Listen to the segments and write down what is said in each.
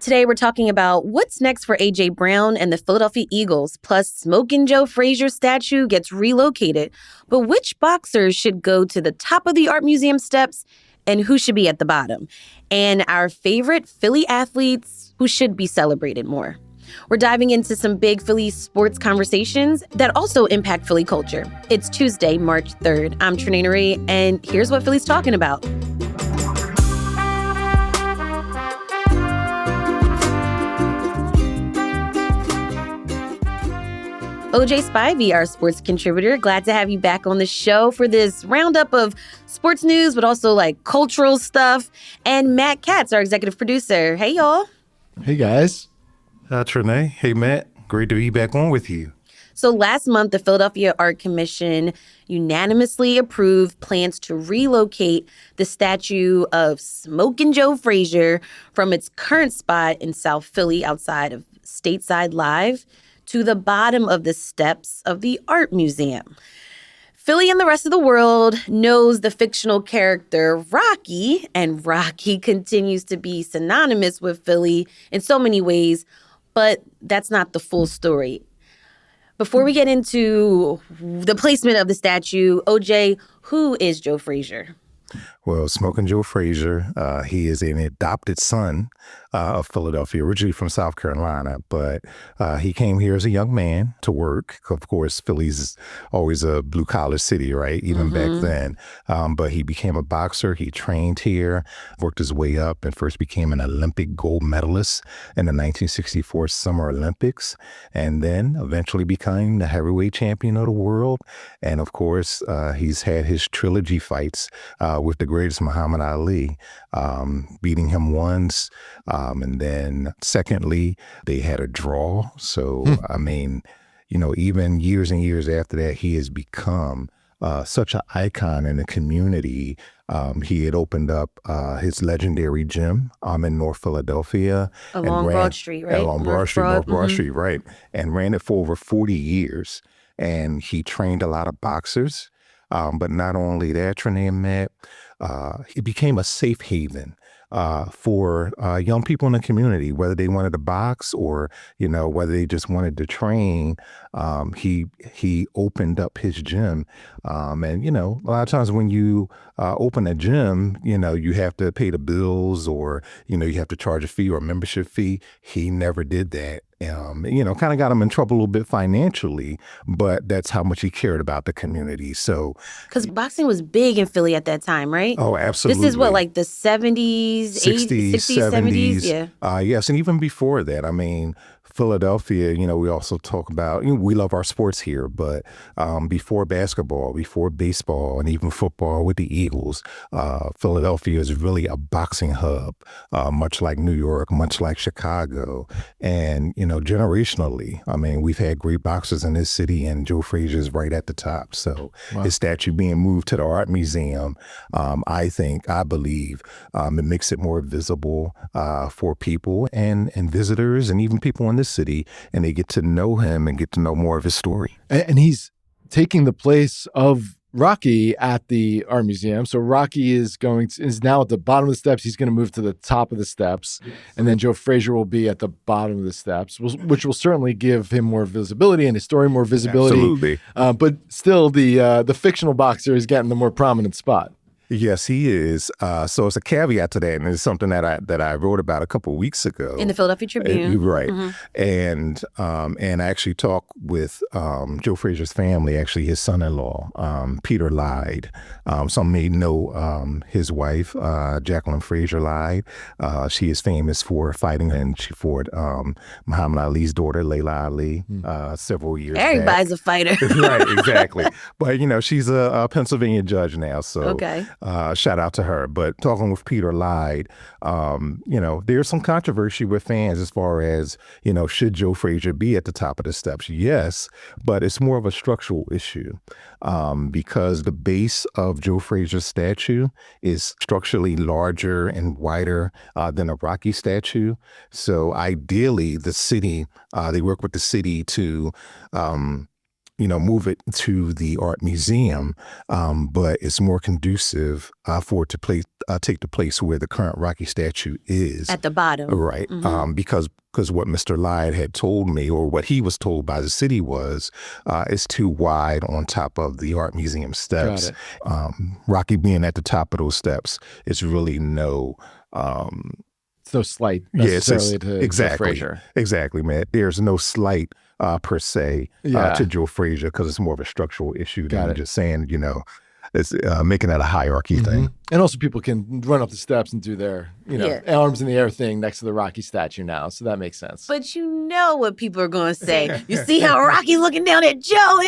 Today, we're talking about what's next for A.J. Brown and the Philadelphia Eagles, plus Smokin' Joe Frazier statue gets relocated. But which boxers should go to the top of the art museum steps and who should be at the bottom? And our favorite Philly athletes who should be celebrated more. We're diving into some big Philly sports conversations that also impact Philly culture. It's Tuesday, March 3rd. I'm Trinae Nuri, and here's what Philly's talking about. OJ Spivey, our sports contributor, glad to have you back on the show for this roundup of sports news, but also like cultural stuff. And Matt Katz, our executive producer. Hey, y'all. Hey, guys. Trinae. Hey, Matt. Great to be back on with you. So last month, the Philadelphia Art Commission unanimously approved plans to relocate the statue of Smokin' Joe Frazier from its current spot in South Philly outside of Stateside Live to the bottom of the steps of the Art Museum. Philly and the rest of the world knows the fictional character Rocky, and Rocky continues to be synonymous with Philly in so many ways, but that's not the full story. Before we get into the placement of the statue, OJ, who is Joe Frazier? Well, Smokin' Joe Frazier, he is an adopted son of Philadelphia, originally from South Carolina, but he came here as a young man to work. Of course, Philly's always a blue-collar city, right, even back then. But he became a boxer. He trained here, worked his way up, and first became an Olympic gold medalist in the 1964 Summer Olympics, and then eventually became the heavyweight champion of the world. And, of course, he's had his trilogy fights with the greatest Muhammad Ali, beating him once. And then secondly, they had a draw. So, I mean, you know, even years and years after that, he has become such an icon in the community. He had opened up his legendary gym in North Philadelphia. Along Broad Street, right? Along Broad Street, North Broad Street, right. And ran it for over 40 years. And he trained a lot of boxers. But not only that, Trinae and Matt, it became a safe haven for young people in the community, whether they wanted to box or, you know, whether they just wanted to train. He opened up his gym. And, you know, a lot of times when you open a gym, you know, you have to pay the bills or, you know, you have to charge a fee or a membership fee. He never did that. You know, kind of got him in trouble a little bit financially, but that's how much he cared about the community. So, because boxing was big in Philly at that time, right? Oh, absolutely. This is what, like the 70s, 60s, 70s? Yeah. Yes, and even before that, I mean, Philadelphia, you know, we also talk about, you know, we love our sports here, but before basketball, before baseball, and even football with the Eagles, Philadelphia is really a boxing hub, much like New York, much like Chicago. And, you know, generationally, I mean, we've had great boxers in this city, and Joe Frazier is right at the top. So his statue being moved to the Art Museum, I believe, it makes it more visible for people and visitors and even people in the city, and they get to know him and get to know more of his story. And he's taking the place of Rocky at the Art Museum. So Rocky is now at the bottom of the steps. He's going to move to the top of the steps, and then Joe Frazier will be at the bottom of the steps, which will certainly give him more visibility and his story more visibility. Absolutely. But still, the fictional boxer is getting the more prominent spot. Yes, he is. So it's a caveat to that, and it's something that I wrote about a couple of weeks ago In the Philadelphia Tribune. Right. And I actually talked with Joe Frazier's family, actually his son-in-law, Peter Lyde. Some may know his wife, Jacqueline Frazier Lyde. She is famous for fighting, and she fought Muhammad Ali's daughter, Layla Ali, several years back. Everybody's a fighter. Right, exactly. But, you know, she's a Pennsylvania judge now, so okay. Shout out to her. But talking with Peter Lyde, you know, there's some controversy with fans as far as, you know, should Joe Frazier be at the top of the steps? Yes, but it's more of a structural issue because the base of Joe Frazier's statue is structurally larger and wider than a Rocky statue. So ideally, the city, they work with the city to move it to the art museum, but it's more conducive for it to take the place where the current Rocky statue is. At the bottom. Right. Because what Mr. Lyde had told me, or what he was told by the city, was it's too wide on top of the art museum steps. Rocky being at the top of those steps, it's really no... it's no slight necessarily to Joe Frazier. Exactly, man. There's no slight per se to Joe Frazier, because it's more of a structural issue than just saying, it's making that a hierarchy thing. And also people can run up the steps and do their, arms in the air thing next to the Rocky statue now. So that makes sense. But you know what people are going to say. You see how Rocky's looking down at Joe?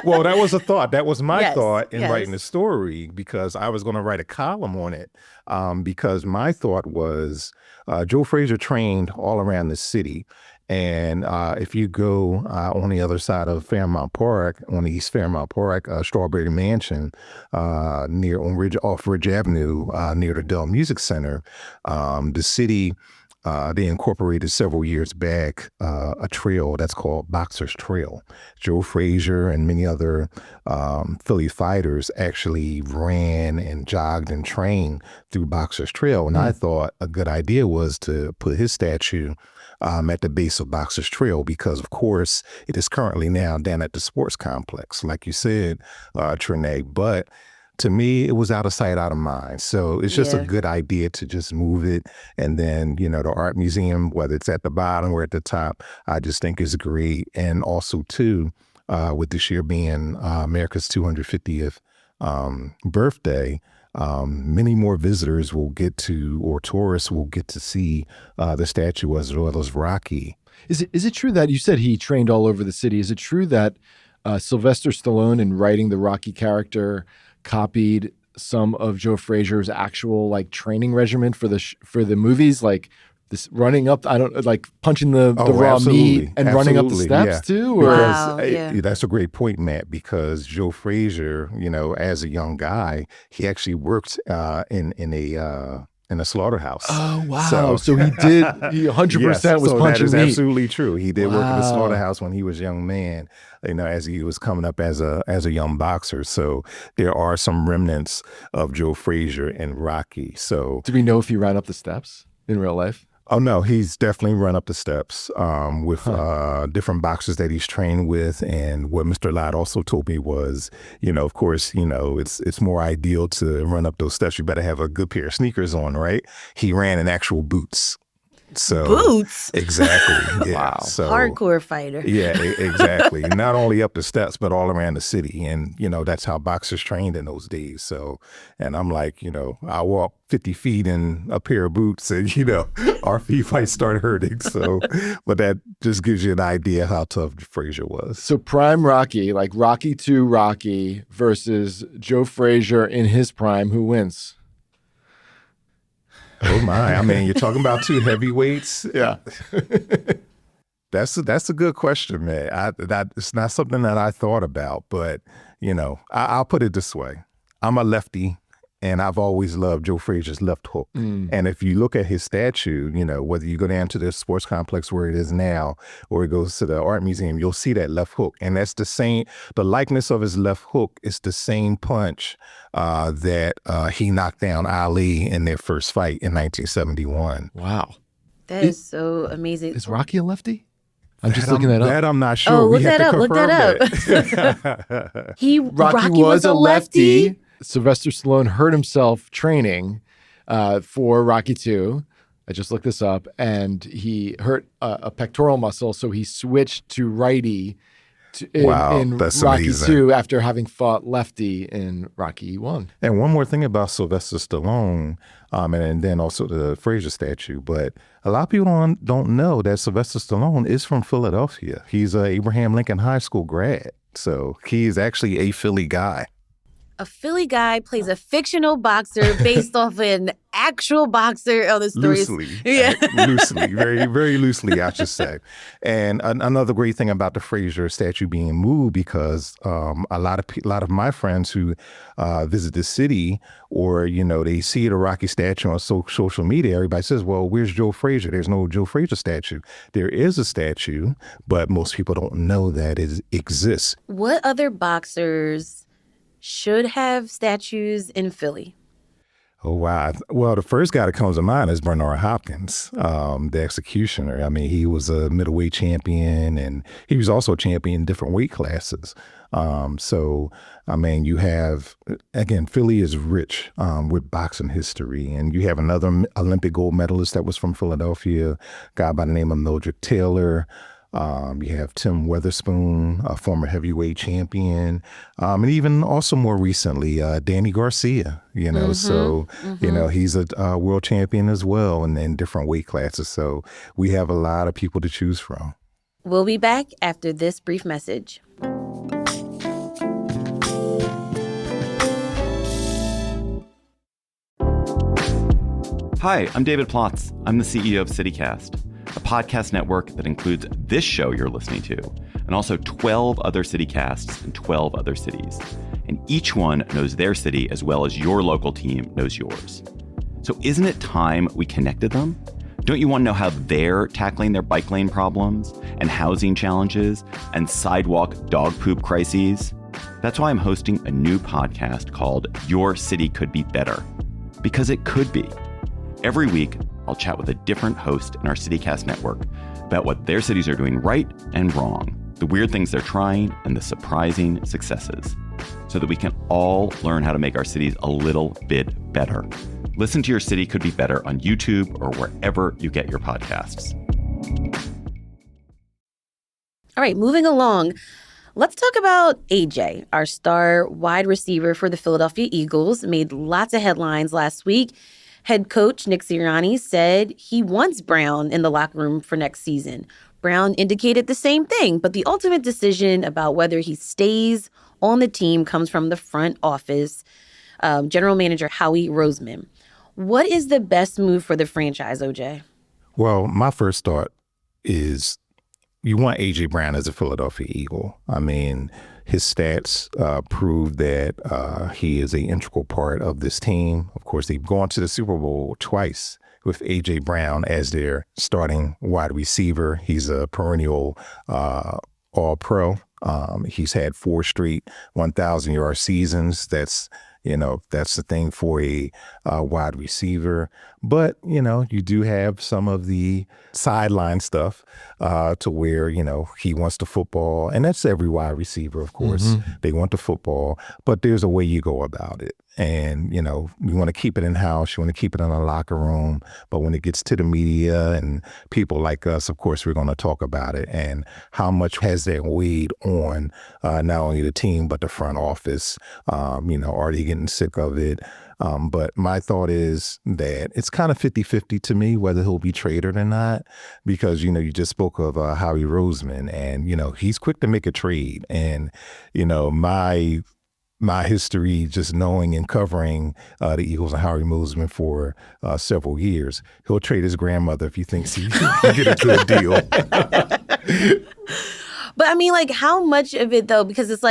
Well, that was a thought. That was my thought in writing the story, because I was going to write a column on it. Because my thought was Joe Frazier trained all around the city. And if you go on the other side of Fairmount Park, on the East Fairmount Park, Strawberry Mansion, off Ridge Avenue, near the Dell Music Center, the city, they incorporated several years back a trail that's called Boxer's Trail. Joe Frazier and many other Philly fighters actually ran and jogged and trained through Boxer's Trail. And I thought a good idea was to put his statue at the base of Boxer's Trail, because, of course, it is currently now down at the sports complex, like you said, Trinae. But to me, it was out of sight, out of mind. So it's just a good idea to just move it. And then, the art museum, whether it's at the bottom or at the top, I just think is great. And also, too, with this year being America's 250th birthday, many more visitors will get to, or tourists will get to see the statue as well as Rocky. Is it true that you said he trained all over the city? Is it true that Sylvester Stallone, in writing the Rocky character, copied some of Joe Frazier's actual training regimen for the movies, like this running up, punching the raw meat and running up the steps too? Or? Wow, that's a great point, Matt, because Joe Frazier, as a young guy, he actually worked in a slaughterhouse. Oh, wow. So he 100% was punching meat. That is absolutely true. He did work in the slaughterhouse when he was a young man, as he was coming up as a young boxer. So there are some remnants of Joe Frazier in Rocky. So do we know if he ran up the steps in real life? Oh, no, he's definitely run up the steps with different boxers that he's trained with. And what Mr. Lyde also told me was, of course, it's more ideal to run up those steps. You better have a good pair of sneakers on, right? He ran in actual boots. So boots? Exactly. Yeah. Wow. So, hardcore fighter. Yeah, exactly. Not only up the steps, but all around the city. And, that's how boxers trained in those days. So, and I'm like, I walk 50 feet in a pair of boots and, our feet might start hurting. So, but that just gives you an idea how tough Frazier was. So prime Rocky, like Rocky II Rocky versus Joe Frazier in his prime, who wins? Oh my! I mean, you're talking about two heavyweights. Yeah, that's a good question, man. It's not something that I thought about, but I'll put it this way: I'm a lefty, and I've always loved Joe Frazier's left hook. And if you look at his statue, whether you go down to the sports complex where it is now, or it goes to the art museum, you'll see that left hook, and that's the same. The likeness of his left hook is the same punch that he knocked down Ali in their first fight in 1971. Wow. That is so amazing. Is Rocky a lefty? I'm just looking that up. That I'm not sure. Oh, look that up. Look that up. Rocky was a lefty. Sylvester Stallone hurt himself training for Rocky II. I just looked this up, and he hurt a pectoral muscle, so he switched to righty in that's Rocky amazing. II after having fought lefty in Rocky I. And one more thing about Sylvester Stallone, and then also the Frazier statue, but a lot of people don't know that Sylvester Stallone is from Philadelphia. He's a Abraham Lincoln High School grad, so he's actually a Philly guy. A Philly guy plays a fictional boxer based off an actual boxer. Oh, this story Loosely. is... Yeah. Loosely. Very, very loosely, I should say. And another great thing about the Frazier statue being moved, because a lot of my friends who visit the city, or, they see the Rocky statue on social media, everybody says, well, where's Joe Frazier? There's no Joe Frazier statue. There is a statue, but most people don't know that it exists. What other boxers should have statues in Philly? Oh, wow. Well, the first guy that comes to mind is Bernard Hopkins, the executioner. I mean, he was a middleweight champion, and he was also a champion in different weight classes. So, I mean, you have, again, Philly is rich with boxing history. And you have another Olympic gold medalist that was from Philadelphia, a guy by the name of Mildred Taylor. You have Tim Witherspoon, a former heavyweight champion, and even also more recently, Danny Garcia, so, he's a world champion as well, and in different weight classes. So we have a lot of people to choose from. We'll be back after this brief message. Hi, I'm David Plotz. I'm the CEO of CityCast, a podcast network that includes this show you're listening to, and also 12 other CityCasts in 12 other cities. And each one knows their city as well as your local team knows yours. So isn't it time we connected them? Don't you want to know how they're tackling their bike lane problems and housing challenges and sidewalk dog poop crises? That's why I'm hosting a new podcast called Your City Could Be Better. Because it could be. Every week, I'll chat with a different host in our CityCast network about what their cities are doing right and wrong, the weird things they're trying, and the surprising successes, so that we can all learn how to make our cities a little bit better. Listen to Your City Could Be Better on YouTube or wherever you get your podcasts. All right, moving along. Let's talk about AJ, our star wide receiver for the Philadelphia Eagles. Made lots of headlines last week. Head coach Nick Sirianni said he wants Brown in the locker room for next season. Brown indicated the same thing, but the ultimate decision about whether he stays on the team comes from the front office, general manager Howie Roseman. What is the best move for the franchise, OJ? Well, my first thought is you want A.J. Brown as a Philadelphia Eagle. I mean, his stats prove that he is an integral part of this team. Of course, they've gone to the Super Bowl twice with A.J. Brown as their starting wide receiver. He's a perennial All-Pro. He's had 4 straight 1,000-yard seasons. That's the thing for a wide receiver. But, you do have some of the sideline stuff to where, he wants the football. And that's every wide receiver, of course. Mm-hmm. They want the football. But there's a way you go about it. And, you want to keep it in-house. You want to keep it in the locker room. But when it gets to the media and people like us, of course, we're going to talk about it. And how much has that weighed on not only the team, but the front office? Are they getting sick of it? But my thought is that it's kind of 50-50 to me whether he'll be traded or not, because, you just spoke of Howie Roseman, and, he's quick to make a trade. And, my history, just knowing and covering the Eagles and Howie Roseman for several years, he'll trade his grandmother if he thinks he can get a good deal. But I mean, how much of it, though? Because it's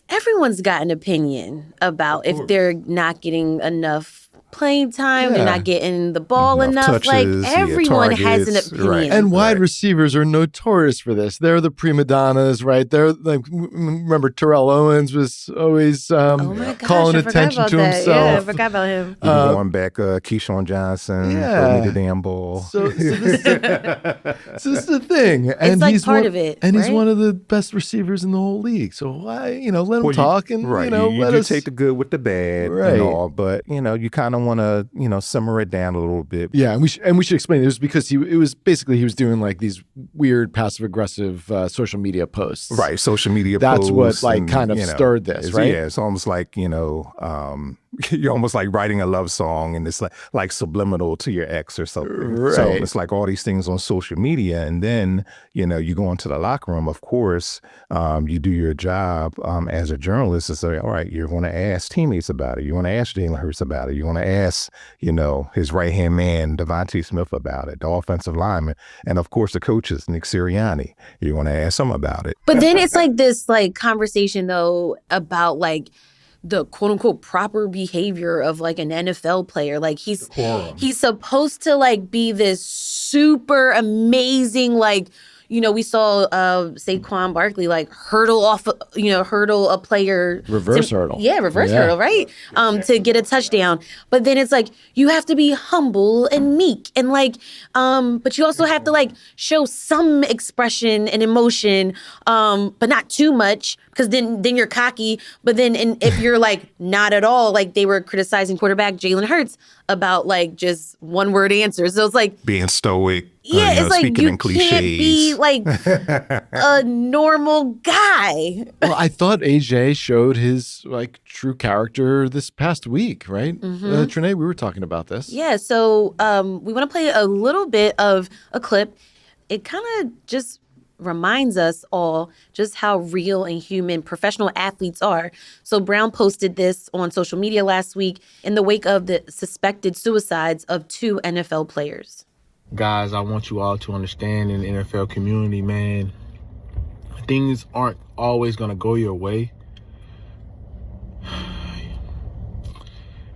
everyone's got an opinion about if they're not getting enough playing time, they're not getting the ball enough. Touches, everyone has an targets, opinion. right. And wide receivers are notorious for this. They're the prima donnas, right? They're remember Terrell Owens was always calling attention to himself. Yeah, I forgot about him. Going back, Keyshawn Johnson, throw me the damn ball. So this is the thing. And it's he's part of it. And right? he's one of the best receivers in the whole league. So why, let him talk and, let us take the good with the bad and all. But, you kind of want to, simmer it down a little bit. Yeah, and we should explain it was because he was doing these weird passive aggressive social media posts. Right, social media That's posts. That's what kind of stirred this, right? Yeah, it's almost like, you're almost like writing a love song, and it's like subliminal to your ex or something. Right. So it's like all these things on social media, and then you go into the locker room. Of course, you do your job as a journalist to say, all right, you're going to ask teammates about it. You want to ask Jalen Hurts about it. You want to ask his right hand man Devontae Smith about it, the offensive lineman, and of course the coaches, Nick Sirianni. You want to ask them about it. But then it's like this like conversation though about like the quote unquote proper behavior of like an NFL player. Like he's supposed to like be this super amazing, like, we saw Saquon Barkley like hurdle a player. Reverse hurdle. Yeah, reverse hurdle, right? To get a touchdown. But then it's like, you have to be humble and meek and like, but you also have to like show some expression and emotion, but not too much, because then you're cocky. But then if you're like not at all, like they were criticizing quarterback Jalen Hurts about like just one word answers. So it's like being stoic. Yeah, it's like speaking you in cliches. can't be like a normal guy. Well, I thought AJ showed his like true character this past week, right? Trinae, we were talking about this. Yeah, so we want to play a little bit of a clip. It kind of just reminds us all just how real and human professional athletes are. So Brown posted this on social media last week in the wake of the suspected suicides of 2 NFL players. Guys, I want you all to understand, in the NFL community, man, things aren't always going to go your way.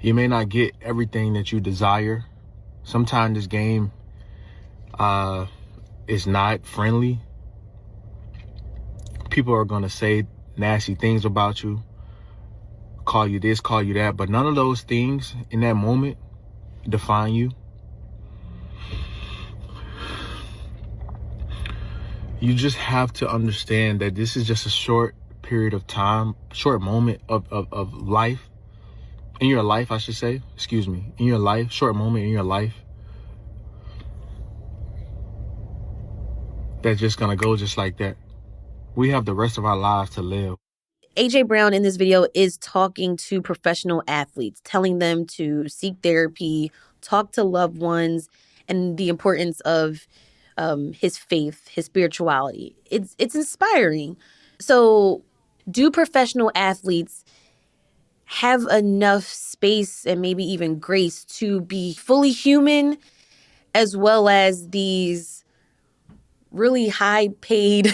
You may not get everything that you desire. Sometimes this game is not friendly. People are going to say nasty things about you, call you this, call you that, but none of those things in that moment define you. You just have to understand that this is just a short period of time, short moment of life, in your life, I should say, in your life, short moment in your life, that's just gonna go just like that. We have the rest of our lives to live. AJ Brown in this video is talking to professional athletes, telling them to seek therapy, talk to loved ones, and the importance of his faith, his spirituality. It's inspiring. So do professional athletes have enough space and maybe even grace to be fully human, as well as these really high paid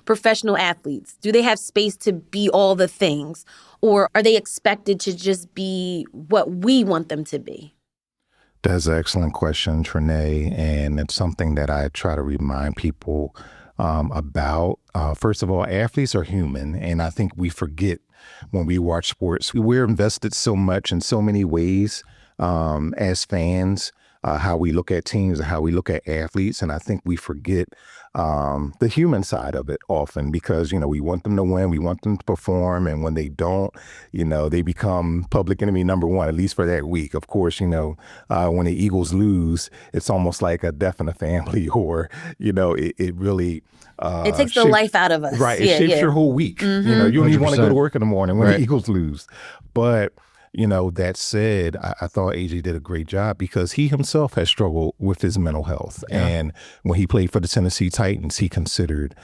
professional athletes? Do they have space to be all the things, or are they expected to just be what we want them to be? That's an excellent question, Trinae, and it's something that I try to remind people about. First of all, athletes are human, and I think we forget when we watch sports. We're invested so much in so many ways as fans, how we look at teams and how we look at athletes, and I think we forget the human side of it often, because we want them to win, we want them to perform, and when they don't, they become public enemy number one, at least for that week. Of course, when the Eagles lose, it's almost like a death in the family, or it really it takes the life out of us. Right, it shapes your whole week. Mm-hmm. You don't even want to go to work in the morning when Right. the Eagles lose. But that said, I thought AJ did a great job, because he himself has struggled with his mental health. Yeah. And when he played for the Tennessee Titans, he considered,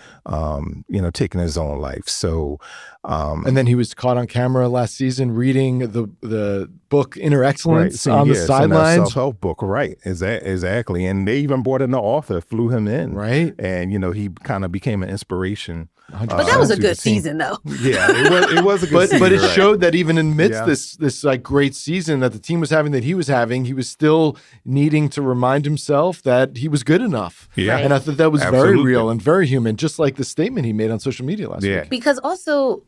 taking his own life. So, And then he was caught on camera last season reading the book Inner Excellence on the sidelines. Self-help book, right? Exactly. And they even brought in the author, flew him in. Right. And, he kind of became an inspiration. But that was a to good the team. season, though. Yeah, it was a good season. But it right. showed that even amidst Yeah. this like great season that the team was having, that he was having, he was still needing to remind himself that he was good enough. Yeah. Right. And I thought that was very Absolutely. real and very human, just like the statement he made on social media last Yeah. week. Because also,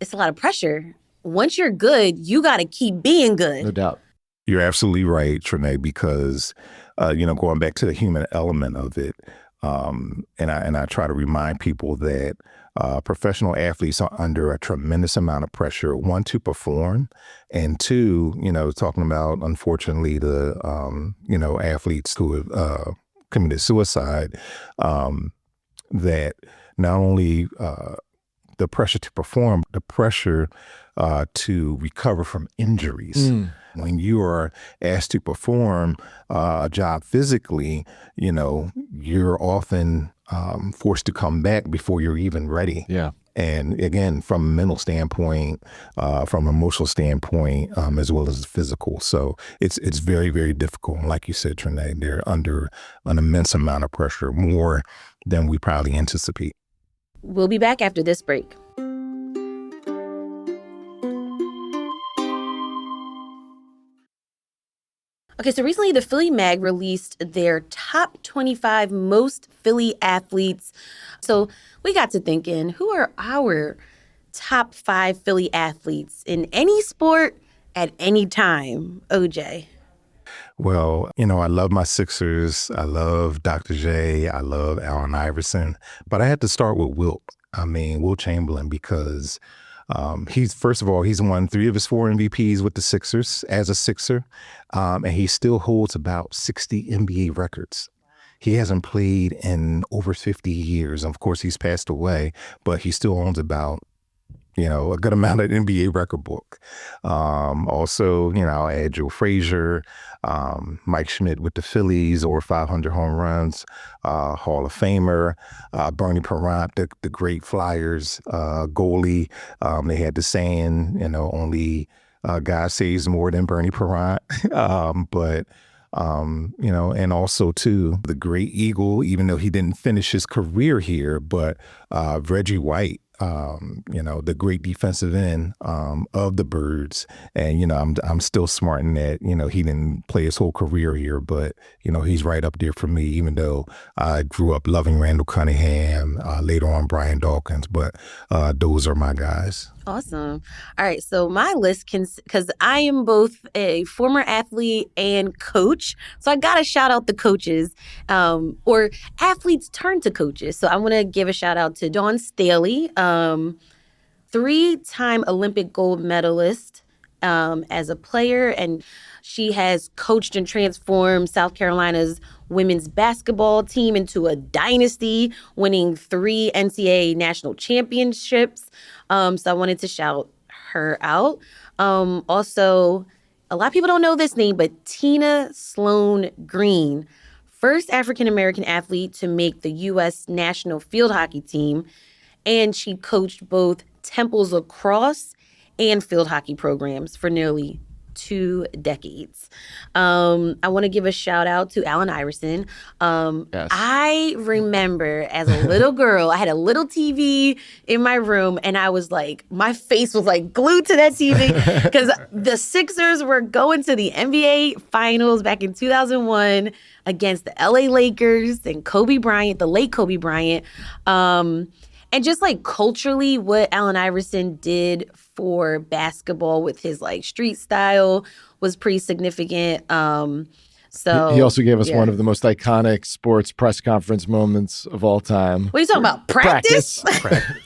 it's a lot of pressure. Once you're good, you got to keep being good. No doubt. You're absolutely right, Trinae, because, going back to the human element of it, and I try to remind people that professional athletes are under a tremendous amount of pressure, one, to perform, and two, talking about, unfortunately, the, athletes who have committed suicide, that not only the pressure to perform, the pressure to recover from injuries. When you are asked to perform a job physically, you're often forced to come back before you're even ready. Yeah. And again, from a mental standpoint, from an emotional standpoint, as well as physical. So it's very, very difficult. Like you said, Trinae, they're under an immense amount of pressure, more than we probably anticipate. We'll be back after this break. Okay, so recently the Philly Mag released their top 25 most Philly athletes. So we got to thinking, who are our top 5 Philly athletes in any sport at any time? OJ. Well, I love my Sixers. I love Dr. J. I love Allen Iverson. But I had to start with Wilt Chamberlain, because he's won 3 of his 4 MVPs with the Sixers as a Sixer, and he still holds about 60 NBA records. He hasn't played in over 50 years. Of course, he's passed away, but he still owns about a good amount of NBA record book. Also, I'll add Joe Frazier, Mike Schmidt with the Phillies, over 500 home runs, Hall of Famer, Bernie Parent, the great Flyers goalie. They had the saying, only God saves more than Bernie Parent. And also too, the great Eagle, even though he didn't finish his career here, but Reggie White, the great defensive end of the Birds. And, I'm still smarting that, he didn't play his whole career here, but, he's right up there for me, even though I grew up loving Randall Cunningham, later on Brian Dawkins, but those are my guys. Awesome. All right. So my list because I am both a former athlete and coach. So I got to shout out the coaches or athletes turn to coaches. So I want to give a shout out to Dawn Staley, 3-time Olympic gold medalist as a player. And she has coached and transformed South Carolina's women's basketball team into a dynasty, winning 3 NCAA national championships. So I wanted to shout her out. Also, a lot of people don't know this name, but Tina Sloan Green, first African-American athlete to make the U.S. national field hockey team. And she coached both Temple's lacrosse and field hockey programs for nearly 2 decades. I want to give a shout out to Allen Iverson. Yes. I remember as a little girl, I had a little TV in my room, and I was like, my face was like glued to that TV because the Sixers were going to the NBA Finals back in 2001 against the LA Lakers and Kobe Bryant, the late Kobe Bryant. And just like culturally, what Allen Iverson did for basketball with his like street style was pretty significant. So he also gave us one of the most iconic sports press conference moments of all time. What are you talking about? Practice?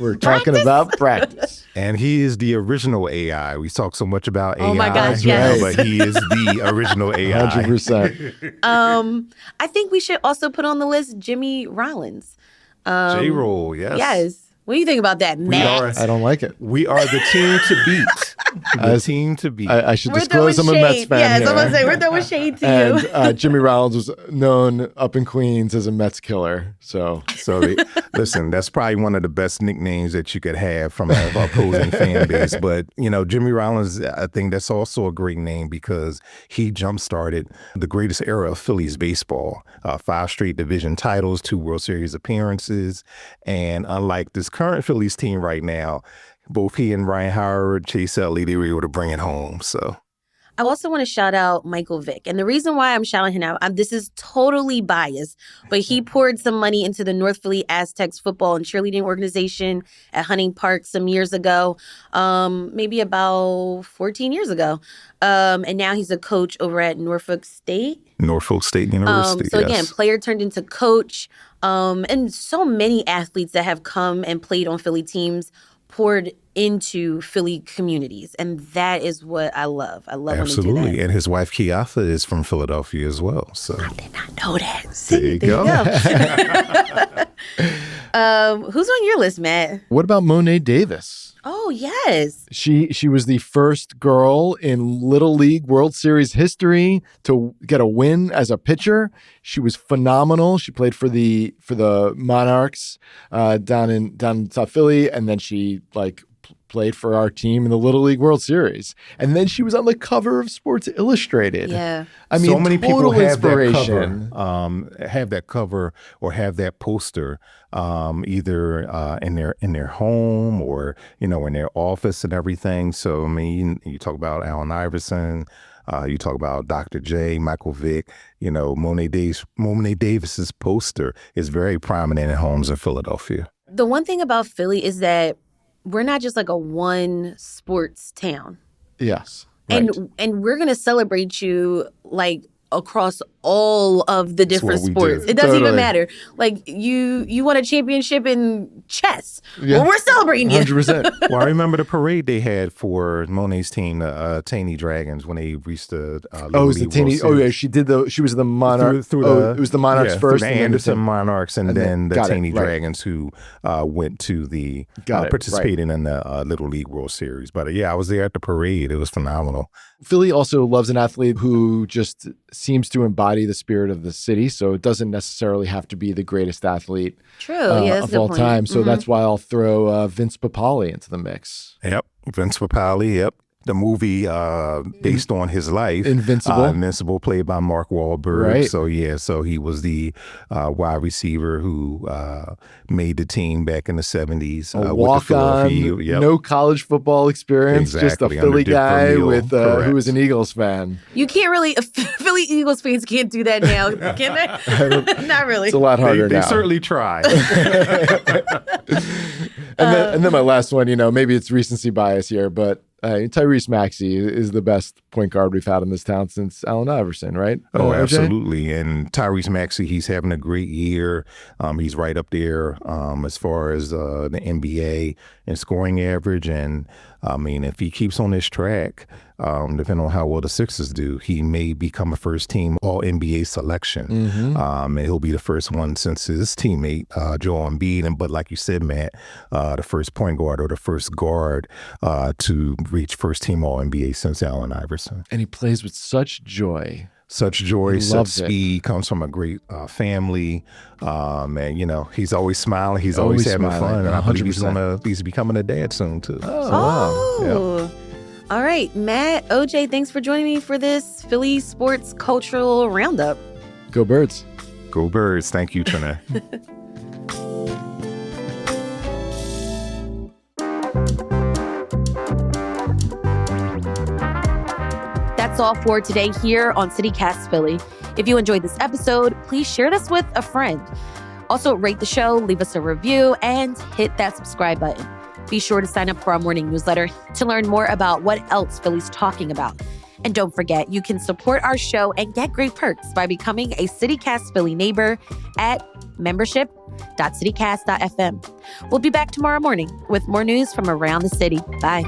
We're talking about practice. And he is the original AI. We talk so much about AI. Oh my gosh, yes. But he is the original AI. 100%. I think we should also put on the list Jimmy Rollins. J-Roll, yes. Yes. What do you think about that, Matt? I don't like it. We are the team to beat. The team to beat. I should We're disclose I'm a throwing Mets shade. fan Yes, here. I'm going to say, we're throwing shade to you. And Jimmy Rollins was known up in Queens as a Mets killer. So Listen, that's probably one of the best nicknames that you could have from an opposing fan base. But, Jimmy Rollins, I think that's also a great name because he jump-started the greatest era of Phillies baseball. 5 straight division titles, 2 World Series appearances. And unlike this current Phillies team right now, both he and Ryan Howard, Chase Utley, they were able to bring it home. So I also want to shout out Michael Vick. And the reason why I'm shouting him out, this is totally biased, but he poured some money into the North Philly Aztecs football and cheerleading organization at Hunting Park some years ago, maybe about 14 years ago. And now he's a coach over at Norfolk State University. So again, player turned into coach. And so many athletes that have come and played on Philly teams poured into Philly communities. And that is what I love. I love absolutely. when they do that. And his wife, Kiafa, is from Philadelphia as well. So I did not know that. There you go. Who's on your list, Matt? What about Monet Davis? Oh, yes. She was the first girl in Little League World Series history to get a win as a pitcher. She was phenomenal. She played for the Monarchs down in South Philly, and then she played for our team in the Little League World Series. And then she was on the cover of Sports Illustrated. Yeah. I mean, so many people have inspiration. that cover or have that poster either in their home or, in their office and everything. So, I mean, you talk about Allen Iverson, you talk about Dr. J, Michael Vick, Monet Davis's poster is very prominent in homes in Philadelphia. The one thing about Philly is that we're not just like a one sports town. Yes. Right. And we're going to celebrate you across all of the different sports. It doesn't even matter. You won a championship in chess. Yeah. Well, we're celebrating you. 100%. Well, I remember the parade they had for Monet's team, the Taney Dragons, when they reached the it was the Taney. Oh yeah, she was the Monarch. It was the Monarchs first, the Anderson Monarchs, and then the Taney right. Dragons, who went to the participating in the Little League World Series. But I was there at the parade. It was phenomenal. Philly also loves an athlete who just seems to embody the spirit of the city, so it doesn't necessarily have to be the greatest athlete of all time. So that's why I'll throw Vince Papale into the mix. Yep, Vince Papale, yep. The movie based on his life, Invincible, played by Mark Wahlberg. Right. So he was the wide receiver who made the team back in the 70s. Walk on, no college football experience, just a Philly guy who was an Eagles fan. You can't really, Philly Eagles fans can't do that now, can they? Not really. It's a lot harder now. They certainly try. And then my last one, maybe it's recency bias here, but Tyrese Maxey is the best point guard we've had in this town since Allen Iverson, right? Oh, absolutely. And Tyrese Maxey, he's having a great year. He's right up there as far as the NBA and scoring average. And I mean, if he keeps on this track, depending on how well the Sixers do, he may become a first-team All-NBA selection. Mm-hmm. And he'll be the first one since his teammate, Joel Embiid. But like you said, Matt, the first point guard or the first guard to reach first-team All-NBA since Allen Iverson. And he plays with such joy. Such joy, such speed, comes from a great family. And, he's always smiling. He's always having fun. And I believe he's becoming a dad soon, too. Oh. Yep. All right, Matt, OJ, thanks for joining me for this Philly sports cultural roundup. Go Birds. Go Birds. Thank you, Trina. That's all for today here on CityCast Philly. If you enjoyed this episode, please share this with a friend. Also, rate the show, leave us a review, and hit that subscribe button. Be sure to sign up for our morning newsletter to learn more about what else Philly's talking about. And don't forget, you can support our show and get great perks by becoming a CityCast Philly neighbor at membership.citycast.fm. We'll be back tomorrow morning with more news from around the city. Bye.